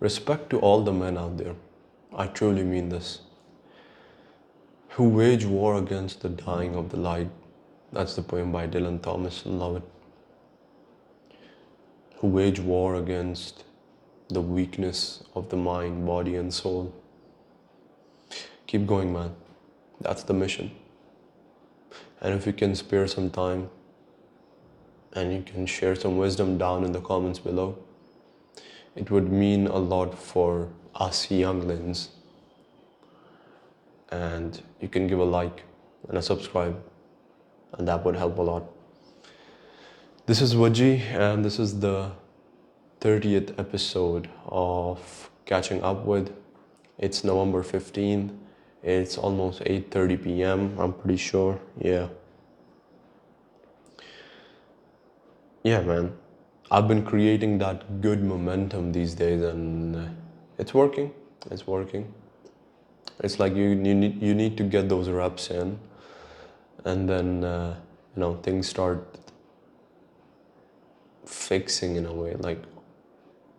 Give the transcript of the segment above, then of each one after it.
Respect to all the men out there, I truly mean this, who wage war against the dying of the light. That's the poem by Dylan Thomas, love it. Who wage war against the weakness of the mind, body, and soul. Keep going, man. That's the mission. And if you can spare some time and you can share some wisdom down in the comments below, it would mean a lot for us younglings. And you can give a like and a subscribe, and that would help a lot. This is Wajeeh, and this is the 30th episode of Catching Up With. It's November 15th. It's almost 8:30 p.m. I'm pretty sure. Yeah, man. I've been creating that good momentum these days, and it's working. It's working. It's like you need to get those reps in, and then things start fixing in a way,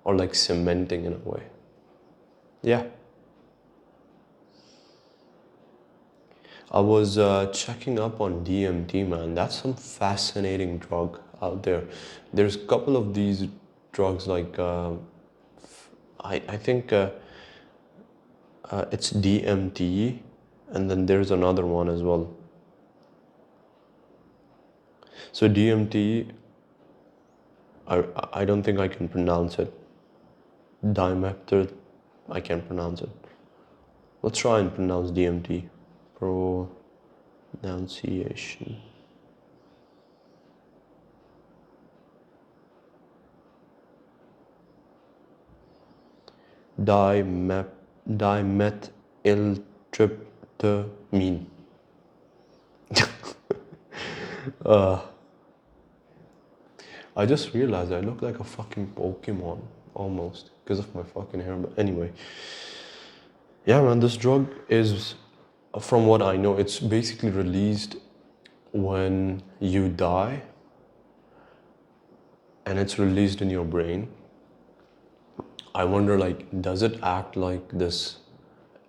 or cementing in a way. Yeah. I was checking up on DMT, man. That's some fascinating drug out there. There's a couple of these drugs, I think it's DMT, and then there's another one as well. So DMT, I don't think I can pronounce it. Dimethyltryptamine, I can't pronounce it. Let's try and pronounce DMT. Pronunciation. Dimethyltryptamine. I just realized I look like a fucking Pokemon almost because of my fucking hair. But anyway, yeah, man, this drug is, from what I know, it's basically released when you die, and it's released in your brain. I wonder, does it act like this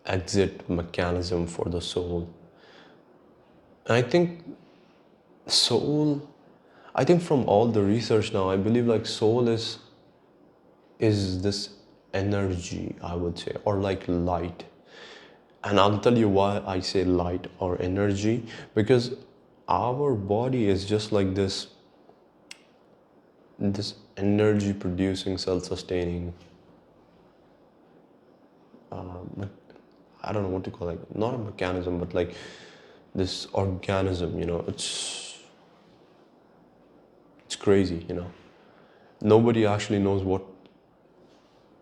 exit mechanism for the soul? And I think from all the research now, I believe soul is this energy, I would say, or light. And I'll tell you why I say light or energy, because our body is just like this energy producing, self-sustaining, I don't know what to call it, not a mechanism, but this organism, it's crazy, Nobody actually knows what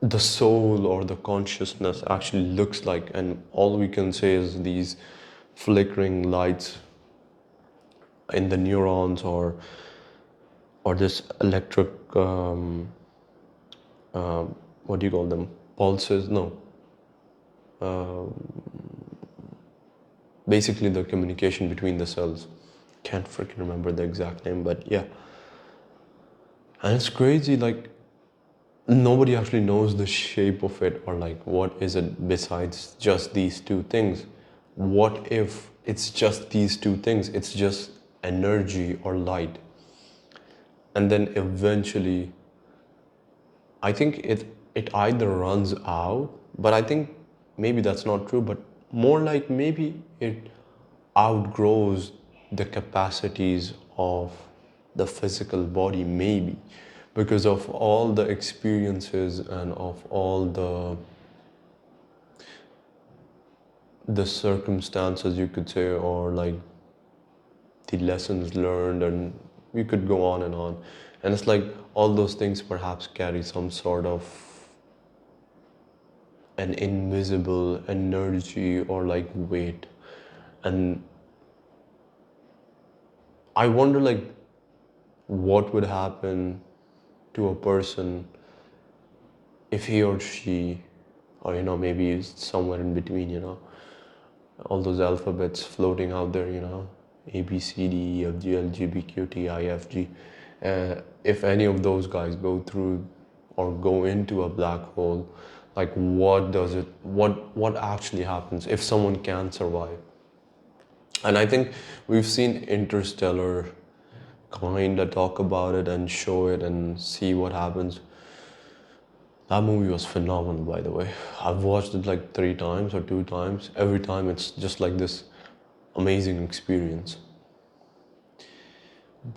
the soul or the consciousness actually looks like, and all we can say is these flickering lights in the neurons, or this electric what do you call them, pulses? No, basically the communication between the cells. Can't freaking remember the exact name, but yeah. And it's crazy, nobody actually knows the shape of it, or what is it besides just these two things. What if it's just these two things? It's just energy or light. And then eventually, I think it either runs out, but I think maybe that's not true, but more like maybe it outgrows the capacities of the physical body, maybe, because of all the experiences and of all the circumstances, you could say, or the lessons learned, and we could go on and on. And it's all those things perhaps carry some sort of an invisible energy or weight. And I wonder what would happen to a person if he or she, or maybe it's somewhere in between, all those alphabets floating out there, A, B, C, D, E, F, G, L, G, B, Q, T, I, F, G. If any of those guys go through or go into a black hole, Like what actually happens if someone can survive? And I think we've seen Interstellar kind of talk about it and show it and see what happens. That movie was phenomenal, by the way. I've watched it like 3 times or 2 times. Every time it's just like this amazing experience.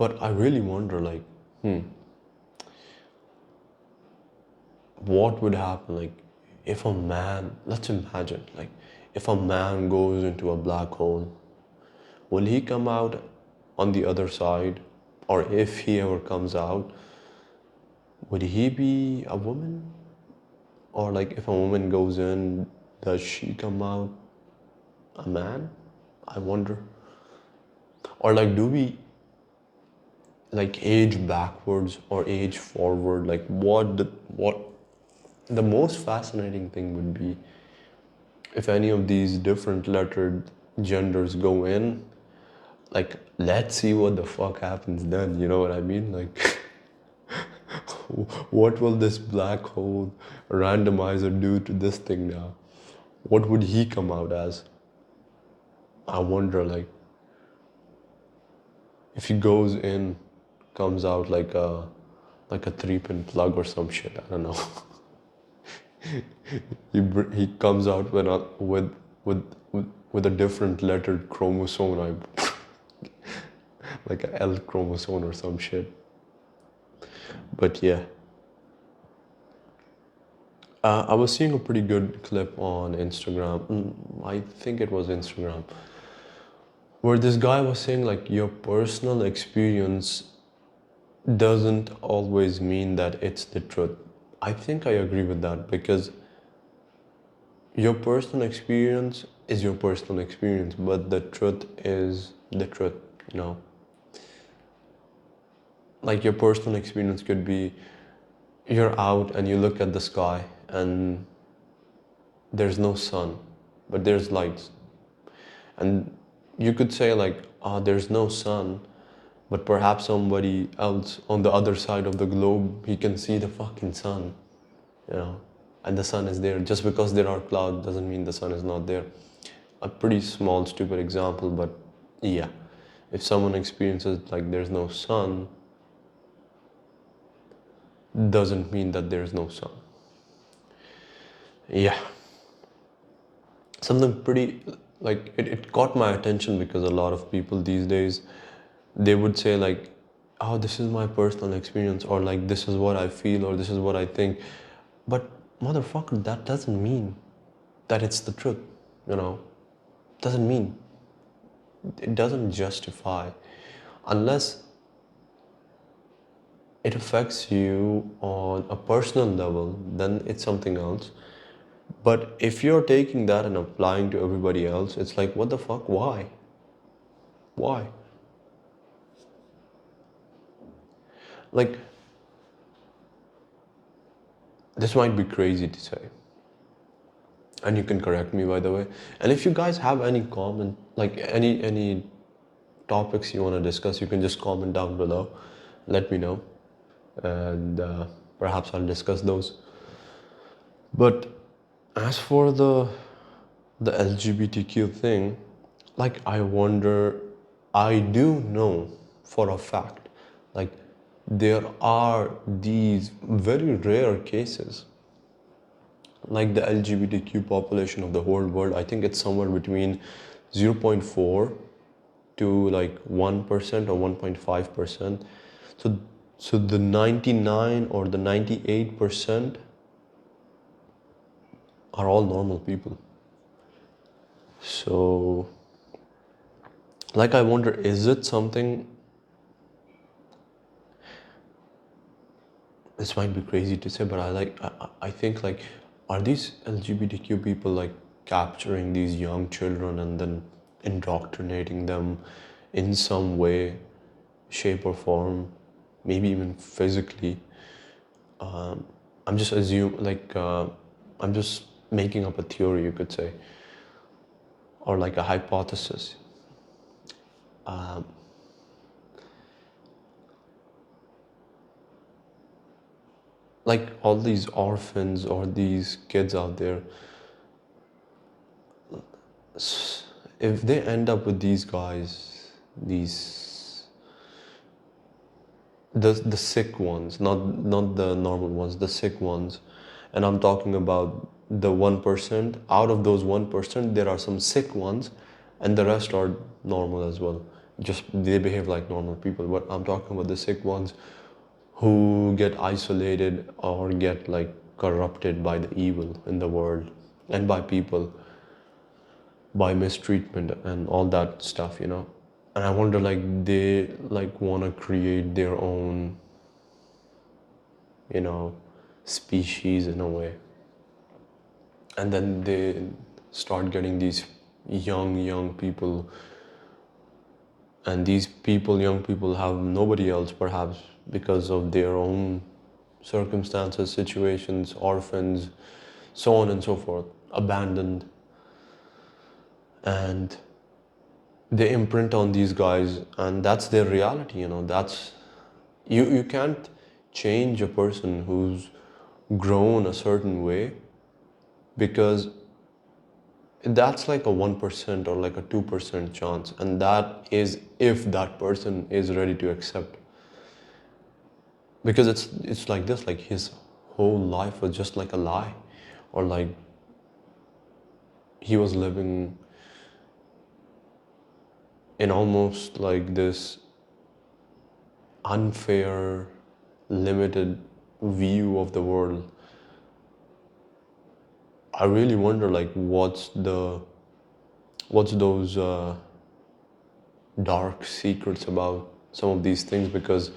But I really wonder, like, what would happen, like, if a man, let's imagine, like, if a man goes into a black hole, will he come out on the other side? Or if he ever comes out, would he be a woman? Or like if a woman goes in, does she come out a man? I wonder. Or like do we like age backwards or age forward? Like what the most fascinating thing would be if any of these different lettered genders go in, like let's see what the fuck happens then, you know what I mean? Like what will this black hole randomizer do to this thing now? What would he come out as? I wonder, like, if he goes in, comes out like a 3-pin plug or some shit. I don't know. He comes out with a different lettered chromosome, like a L chromosome or some shit. But yeah. I was seeing a pretty good clip on Instagram. I think it was Instagram, where this guy was saying like your personal experience doesn't always mean that it's the truth. I think I agree with that because your personal experience is your personal experience, but the truth is the truth, you know. Like your personal experience could be you're out and you look at the sky and there's no sun, but there's lights. And you could say like, there's no sun, but perhaps somebody else on the other side of the globe, he can see the fucking sun, you know, and the sun is there. Just because there are clouds doesn't mean the sun is not there. A pretty small, stupid example, but yeah. If someone experiences like there's no sun, doesn't mean that there's no sun. Yeah. Something pretty, like, it caught my attention because a lot of people these days, they would say like, oh, this is my personal experience, or like, this is what I feel, or this is what I think. But motherfucker, that doesn't mean that it's the truth, you know? Doesn't mean. It doesn't justify. Unless it affects you on a personal level, then it's something else. But if you're taking that and applying to everybody else, it's like, what the fuck? Why? Why? Like, this might be crazy to say, and you can correct me, by the way. And if you guys have any comment, like any topics you want to discuss, you can just comment down below. Let me know, and perhaps I'll discuss those. But as for the LGBTQ thing, like I wonder, I do know for a fact, like there are these very rare cases, like the LGBTQ population of the whole world, I think it's somewhere between 0.4 to like 1% or 1.5%. So, so the 99 or the 98% are all normal people. So, like, I wonder, is it something? This might be crazy to say, but I think like, are these LGBTQ people like capturing these young children and then indoctrinating them in some way, shape or form, maybe even physically? I'm just I'm just making up a theory, you could say, or like a hypothesis. like all these orphans or these kids out there, if they end up with these guys, these the sick ones, not the normal ones, the sick ones, and I'm talking about the 1%. Out of those 1%, there are some sick ones, and the rest are normal as well. Just they behave like normal people. But I'm talking about the sick ones who get isolated or get like corrupted by the evil in the world and by people, by mistreatment and all that stuff, you know. And I wonder, like, they like want to create their own, you know, species in a way, and then they start getting these young people, and these people, young people, have nobody else perhaps because of their own circumstances, situations, orphans, so on and so forth, abandoned, and they imprint on these guys, and that's their reality, you know. That's you can't change a person who's grown a certain way, because that's like a 1% or like a 2% chance, and that is if that person is ready to accept, because it's like this, like his whole life was just like a lie, or like he was living in almost like this unfair, limited view of the world. I really wonder, like, what's those dark secrets about some of these things, because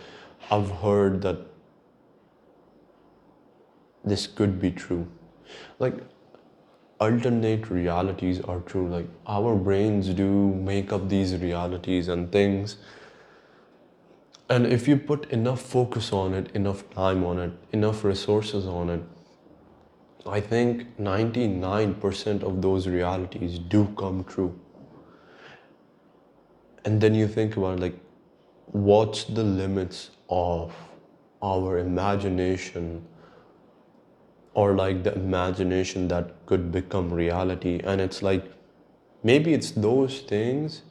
I've heard that this could be true. Like, alternate realities are true. Like, our brains do make up these realities and things. And if you put enough focus on it, enough time on it, enough resources on it, I think 99% of those realities do come true. And then you think about, like, what's the limits of our imagination, or like the imagination that could become reality. And it's like, maybe it's those things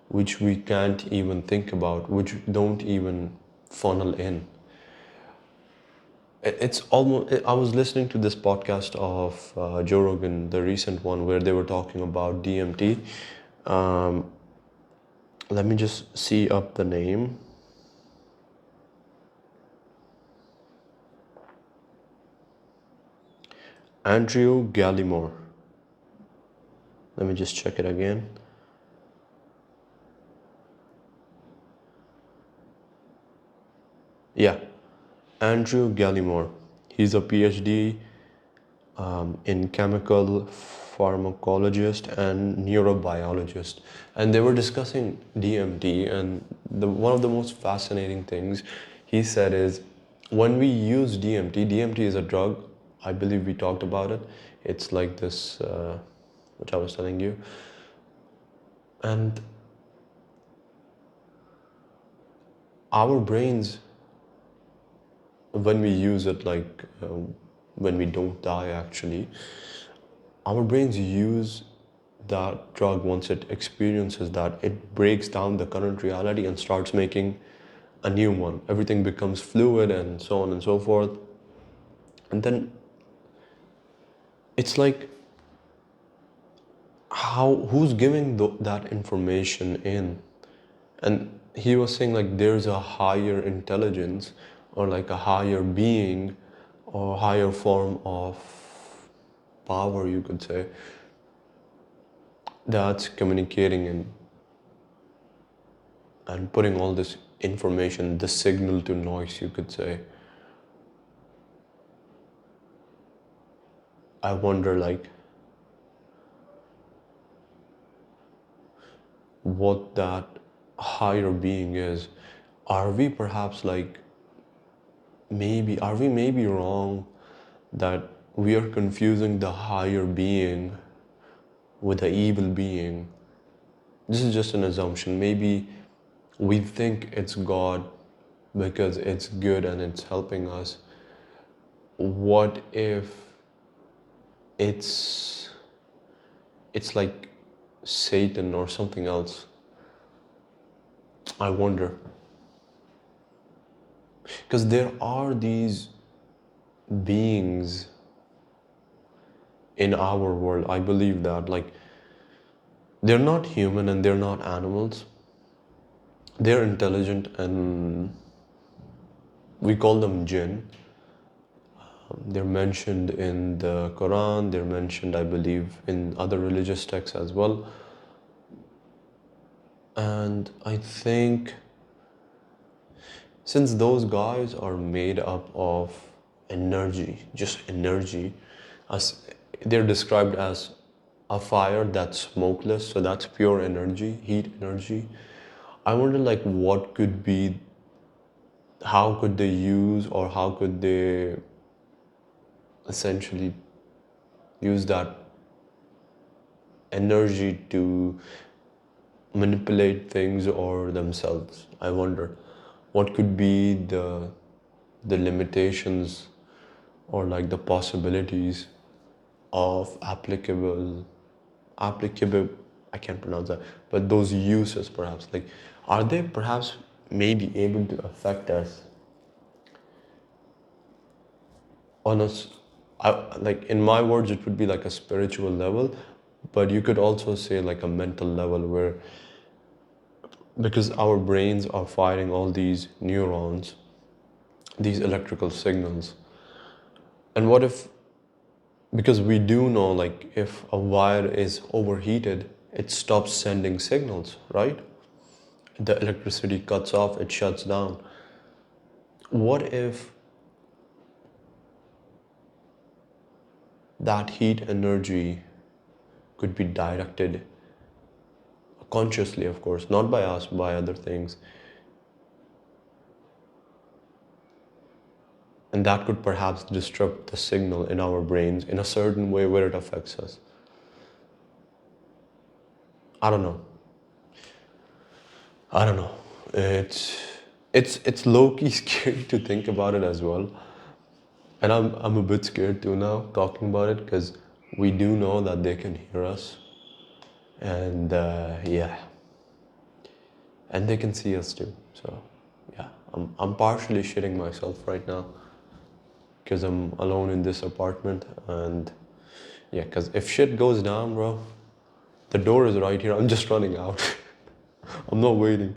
which we can't even think about, which don't even funnel in. It's almost, I was listening to this podcast of Joe Rogan, the recent one, where they were talking about DMT. Um, Let me just see up the name. Andrew Gallimore. Let me just check it again. Yeah, Andrew Gallimore. He's a PhD in chemical pharmacologist and neurobiologist, and they were discussing DMT. And one of the most fascinating things he said is, when we use DMT is a drug. I believe we talked about it. It's like this, which I was telling you, and our brains, when we use it, like when we don't die actually, our brains use that drug. Once it experiences that, it breaks down the current reality and starts making a new one. Everything becomes fluid and so on and so forth. And then it's like, who's giving that information in? And he was saying, like, there's a higher intelligence, or like a higher being, or higher form of power, you could say, that's communicating and putting all this information, the signal to noise, you could say. I wonder, like, what that higher being is. Are we perhaps like, are we maybe wrong that we are confusing the higher being with the evil being? This is just an assumption. Maybe we think it's God because it's good and it's helping us. what if it's it's like Satan or something else? I wonder. Because there are these beings in our world. I believe that, like, they're not human and they're not animals. They're intelligent and we call them jinn. They're mentioned in the Quran, they're mentioned, I believe, in other religious texts as well. And I think since those guys are made up of energy, just energy, as they're described as a fire that's smokeless, so that's pure energy, heat energy. I wonder, like, what could be, how could they use, or how could they essentially use that energy to manipulate things or themselves. I wonder what could be the limitations or like the possibilities of applicable, I can't pronounce that, but those uses perhaps, like, are they perhaps maybe able to affect us on us? Like, in my words, it would be like a spiritual level, but you could also say like a mental level, where because our brains are firing all these neurons, these electrical signals. And what if, because we do know, like, if a wire is overheated, it stops sending signals, right? The electricity cuts off, it shuts down. What if that heat energy could be directed consciously, of course, not by us, by other things, and that could perhaps disrupt the signal in our brains in a certain way where it affects us? I don't know. I don't know. It's low-key scary to think about it as well. And I'm a bit scared too now talking about it, because we do know that they can hear us. And yeah. And they can see us too. So yeah. I'm partially shitting myself right now because I'm alone in this apartment. And yeah, because if shit goes down, bro, the door is right here. I'm just running out. I'm not waiting.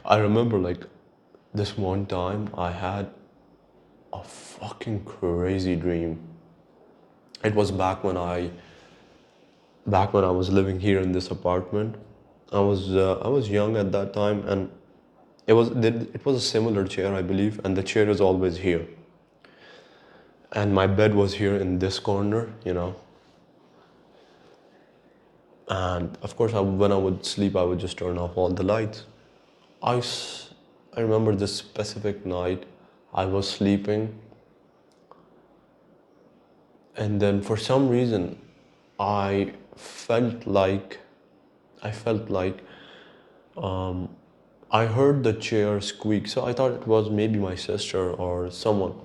I remember, like, this one time I had a fucking crazy dream. It was back when I was living here in this apartment. I was young at that time, and it was a similar chair, I believe, and the chair is always here. And my bed was here in this corner. And of course, when I would sleep, I would just turn off all the lights. I, s- I remember this specific night, I was sleeping, and then for some reason, I felt like, I felt like I heard the chair squeak. So I thought it was maybe my sister or someone.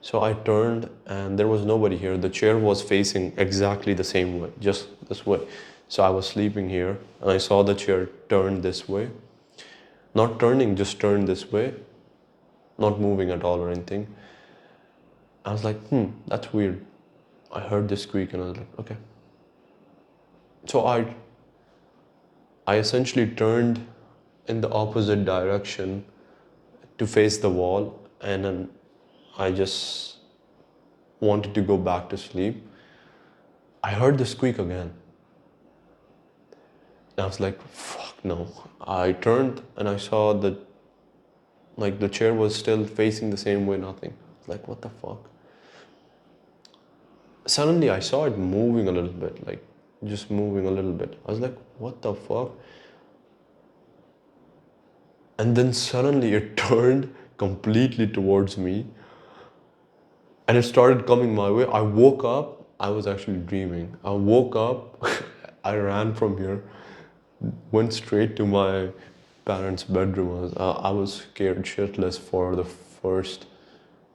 So I turned and there was nobody here. The chair was facing exactly the same way, just this way. So I was sleeping here and I saw the chair turn this way. Not turning, just turned this way, not moving at all or anything. I was like, that's weird. I heard this squeak and I was like, okay. So I essentially turned in the opposite direction to face the wall, and then I just wanted to go back to sleep. I heard the squeak again. And I was like, fuck no. I turned and I saw that, like, the chair was still facing the same way, nothing. Like, what the fuck? Suddenly I saw it moving a little bit, like just moving a little bit. I was like, what the fuck? And then suddenly it turned completely towards me and it started coming my way. I woke up. I was actually dreaming. I woke up. I ran from here, went straight to my parents' bedroom. I was scared shitless for the first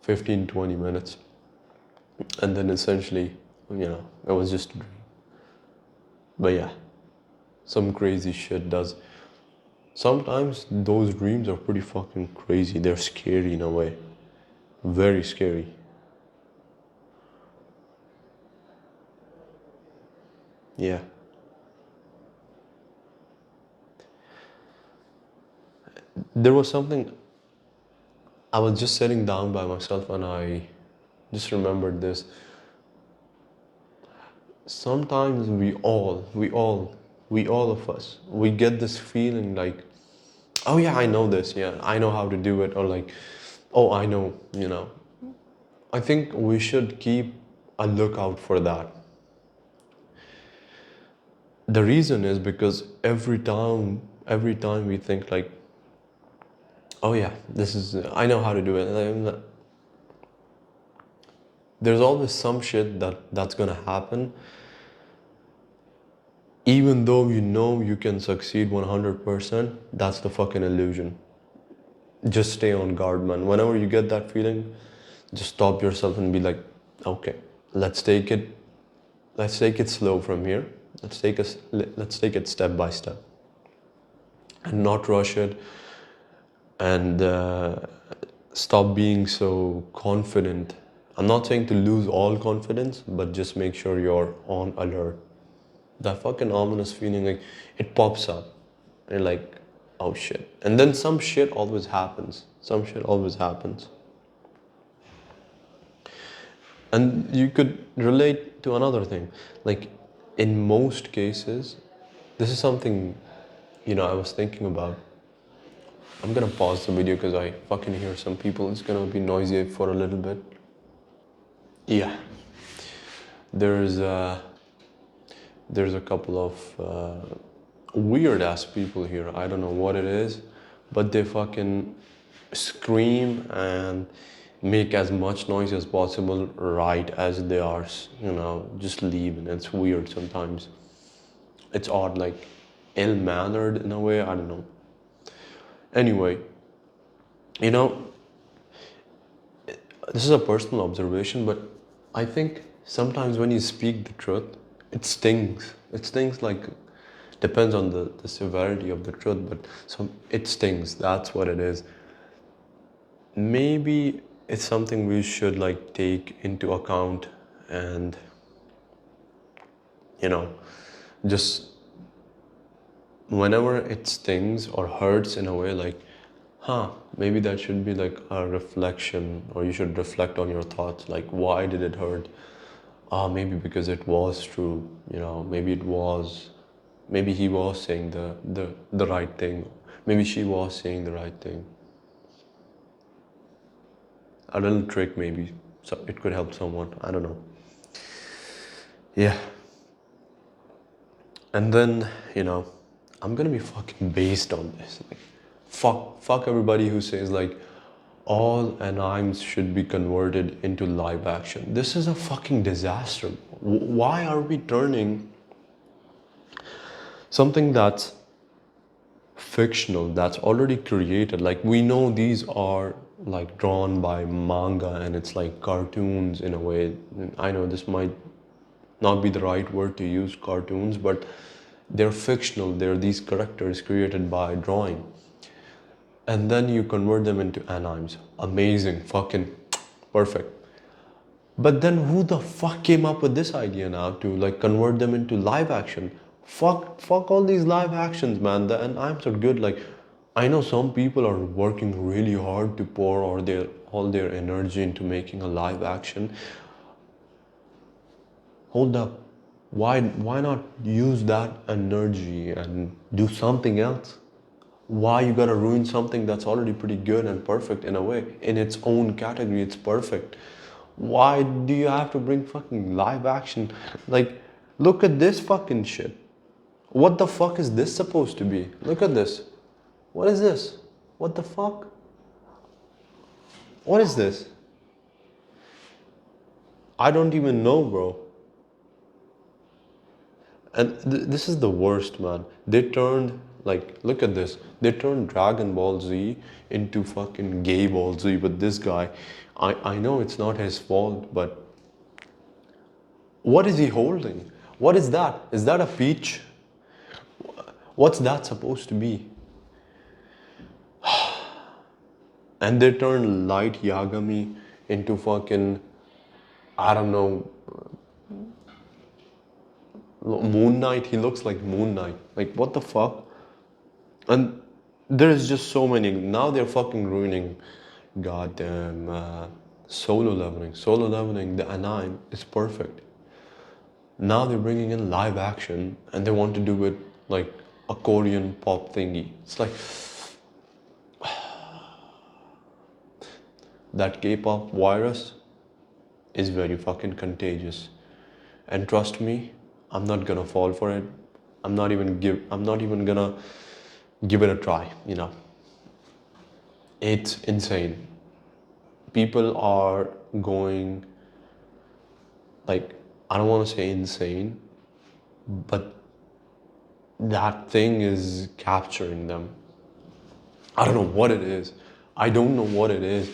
15, 20 minutes. And then essentially, it was just a dream. But yeah, some crazy shit does. Sometimes those dreams are pretty fucking crazy. They're scary in a way. Very scary. Yeah. There was something, I was just sitting down by myself and I just remembered this. Sometimes we all of us, we get this feeling like, oh yeah, I know this, yeah, I know how to do it, or like, oh, I know. I think we should keep a lookout for that. The reason is because every time we think like, oh yeah, this is, I know how to do it. There's always some shit that's gonna happen, even though you know you can succeed 100%. That's the fucking illusion. Just stay on guard, man. Whenever you get that feeling, just stop yourself and be like, okay, let's take it, let's take it slow from here. Let's take it step by step, and not rush it, and stop being so confident. I'm not saying to lose all confidence, but just make sure you're on alert. That fucking ominous feeling, like, it pops up, and like, oh shit. And then some shit always happens. Some shit always happens. And you could relate to another thing. Like, in most cases, this is something, I was thinking about. I'm gonna pause the video because I fucking hear some people. It's gonna be noisy for a little bit. Yeah. There's there's a couple of weird ass people here. I don't know what it is, but they fucking scream and make as much noise as possible right as they are, just leaving. It's weird sometimes. It's odd, like ill-mannered in a way. I don't know. Anyway, you know, this is a personal observation, but I think sometimes when you speak the truth, it stings. It stings, like, depends on the severity of the truth, but it stings. That's what it is. Maybe it's something we should like take into account, and just whenever it stings or hurts in a way, like, maybe that should be like a reflection, or you should reflect on your thoughts, like, why did it hurt? Maybe because it was true, maybe he was saying the right thing, maybe she was saying the right thing. A little trick, maybe, so it could help someone. I don't know. Yeah. And then, I'm gonna be fucking based on this. Like, fuck everybody who says like all animes should be converted into live action. This is a fucking disaster. Why are we turning something that's fictional, that's already created? Like, we know these are like drawn by manga and it's like cartoons in a way. I know this might not be the right word to use, cartoons, but they're fictional. They're these characters created by drawing. And then you convert them into animes. Amazing, fucking perfect. But then who the fuck came up with this idea now to like convert them into live action? Fuck all these live actions, man. The animes are good. Like, I know some people are working really hard to pour all their energy into making a live action. Hold up. Why not use that energy and do something else? Why you gotta ruin something that's already pretty good and perfect in a way? In its own category, it's perfect. Why do you have to bring fucking live action? Like, look at this fucking shit. What the fuck is this supposed to be? Look at this. What is this? What the fuck? What is this? I don't even know, bro. And this is the worst, man. They turned Like, look at this. They turned Dragon Ball Z into fucking gay Ball Z with this guy. I know it's not his fault, but what is he holding? What is that? Is that a peach? What's that supposed to be? And they turned Light Yagami into fucking, I don't know, Moon Knight. He looks like Moon Knight. Like, what the fuck? And there is just so many. Now they're fucking ruining goddamn solo leveling. Solo leveling, the anime is perfect. Now they're bringing in live action and they want to do it like a Korean pop thingy. It's like that K-pop virus is very fucking contagious. And trust me, I'm not gonna fall for it. I'm not even gonna give it a try, you know. It's insane. People are going, like, I don't want to say insane, but that thing is capturing them. I don't know what it is. I don't know what it is.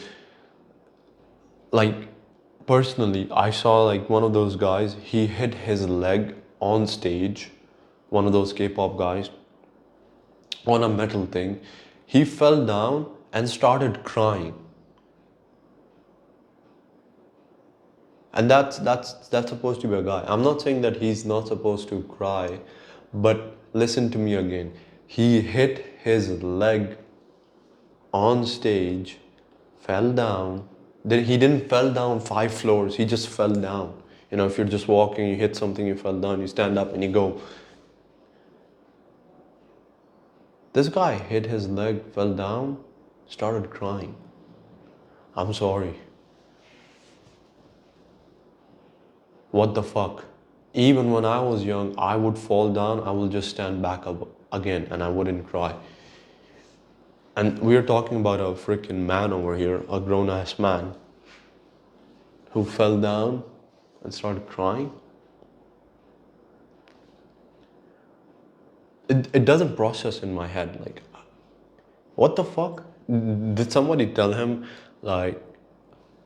Like, personally, I saw like one of those guys, he hit his leg on stage, one of those K-pop guys, on a metal thing. He fell down and started crying. And that's supposed to be a guy. I'm not saying that he's not supposed to cry, but listen to me again. He hit his leg on stage, fell down. Then he didn't fell down 5 floors. He just fell down. You know, if you're just walking, you hit something, you fell down, you stand up and you go. This guy hit his leg, fell down, started crying. I'm sorry. What the fuck? Even when I was young, I would fall down, I will just stand back up again and I wouldn't cry. And we're talking about a freaking man over here, a grown ass man, who fell down and started crying. It doesn't process in my head. Like, what the fuck? Did somebody tell him, like,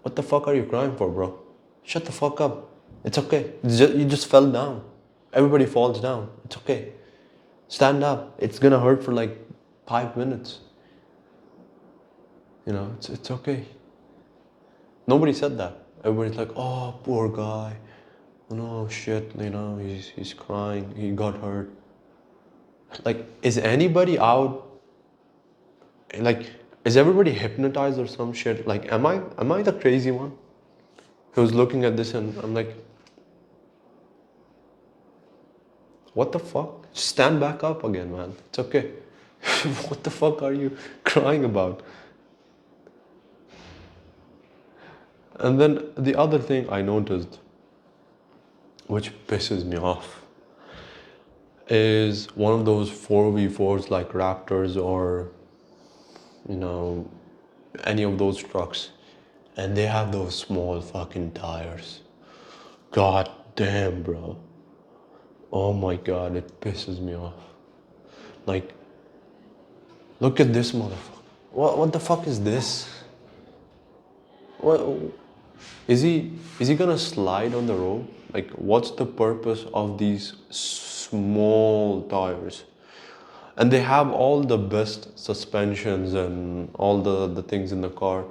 what the fuck are you crying for, bro? Shut the fuck up. It's okay. You just fell down. Everybody falls down. It's okay. Stand up. It's gonna hurt for like 5 minutes. You know, it's okay. Nobody said that. Everybody's like, oh, poor guy. Oh, no, shit, you know, he's crying. He got hurt. Like, is anybody out? Like, is everybody hypnotized or some shit? Like, am I the crazy one who's looking at this and I'm like, what the fuck? Stand back up again, man. It's okay. What the fuck are you crying about? And then the other thing I noticed, which pisses me off, is one of those 4v4s like Raptors or, you know, any of those trucks. And they have those small fucking tires. God damn, bro. Oh my god, it pisses me off. Like, look at this motherfucker. What the fuck is this? What is he gonna slide on the road? Like, what's the purpose of these small tires? And they have all the best suspensions and all the things in the car.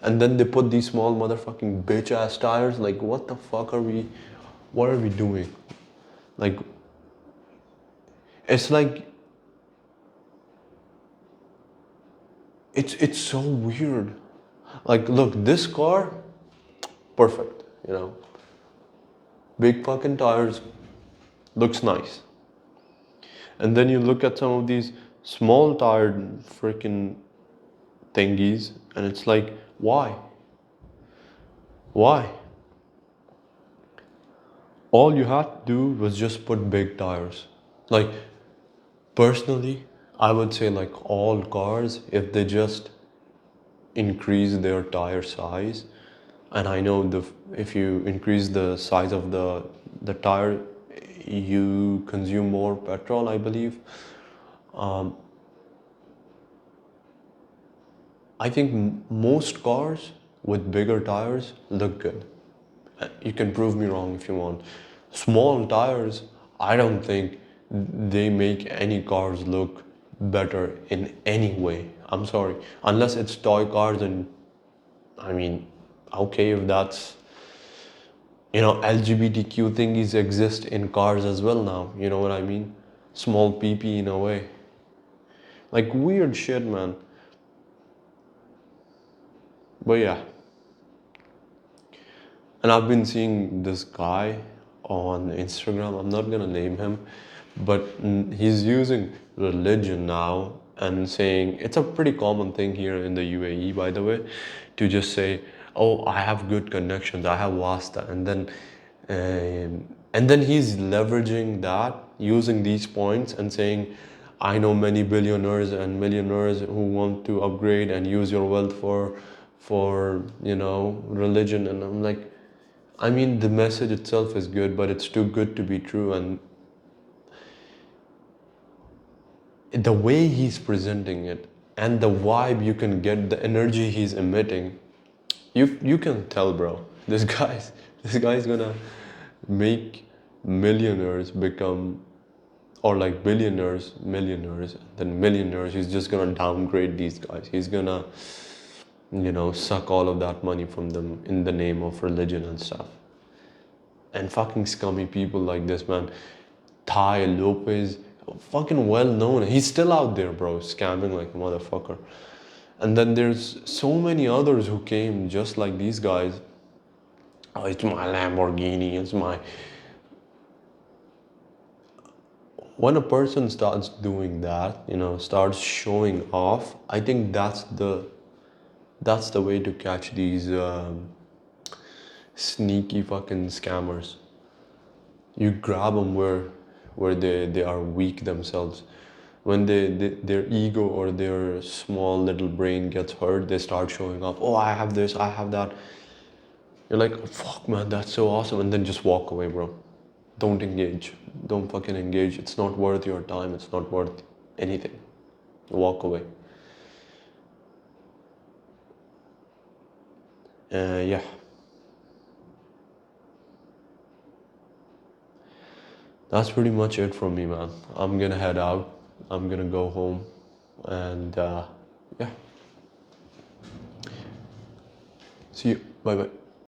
And then they put these small motherfucking bitch ass tires. Like, what the fuck what are we doing? Like, it's like, it's so weird. Like, look, this car, perfect, you know. Big fucking tires, looks nice. And then you look at some of these small tired freaking thingies and it's like, why? Why? All you had to do was just put big tires. Like, personally, I would say like all cars, if they just increase their tire size, and I know if you increase the size of the tire, you consume more petrol, I believe. Um, I think most cars with bigger tires look good. You can prove me wrong if you want. Small tires, I don't think they make any cars look better in any way. I'm sorry. Unless it's toy cars, and I mean, okay, if that's, LGBTQ thingies exist in cars as well now. You know what I mean? Small PP in a way. Like weird shit, man. But yeah. And I've been seeing this guy on Instagram. I'm not gonna name him, but he's using religion now and saying it's a pretty common thing here in the UAE, by the way, to just say, "Oh, I have good connections. I have wasta," and then he's leveraging that, using these points, and saying, "I know many billionaires and millionaires who want to upgrade and use your wealth for religion." And I'm like, I mean, the message itself is good, but it's too good to be true. And the way he's presenting it and the vibe you can get, the energy he's emitting, you can tell, bro. This guy's gonna make millionaires become, or like billionaires, millionaires, then millionaires. He's just gonna downgrade these guys. He's gonna, suck all of that money from them in the name of religion and stuff. And fucking scummy people like this, man. Ty Lopez, fucking well known. He's still out there, bro, scamming like a motherfucker. And then there's so many others who came just like these guys. Oh, it's my Lamborghini, it's my. When a person starts doing that, starts showing off, I think that's the way to catch these sneaky fucking scammers. You grab them where they are weak themselves. When their ego or their small little brain gets hurt, they start showing off. Oh, I have this, I have that. You're like, oh, fuck, man, that's so awesome. And then just walk away, bro. Don't engage. Don't fucking engage. It's not worth your time. It's not worth anything. Walk away. Yeah. That's pretty much it from me, man. I'm gonna head out. I'm gonna go home. And yeah. See you. Bye bye.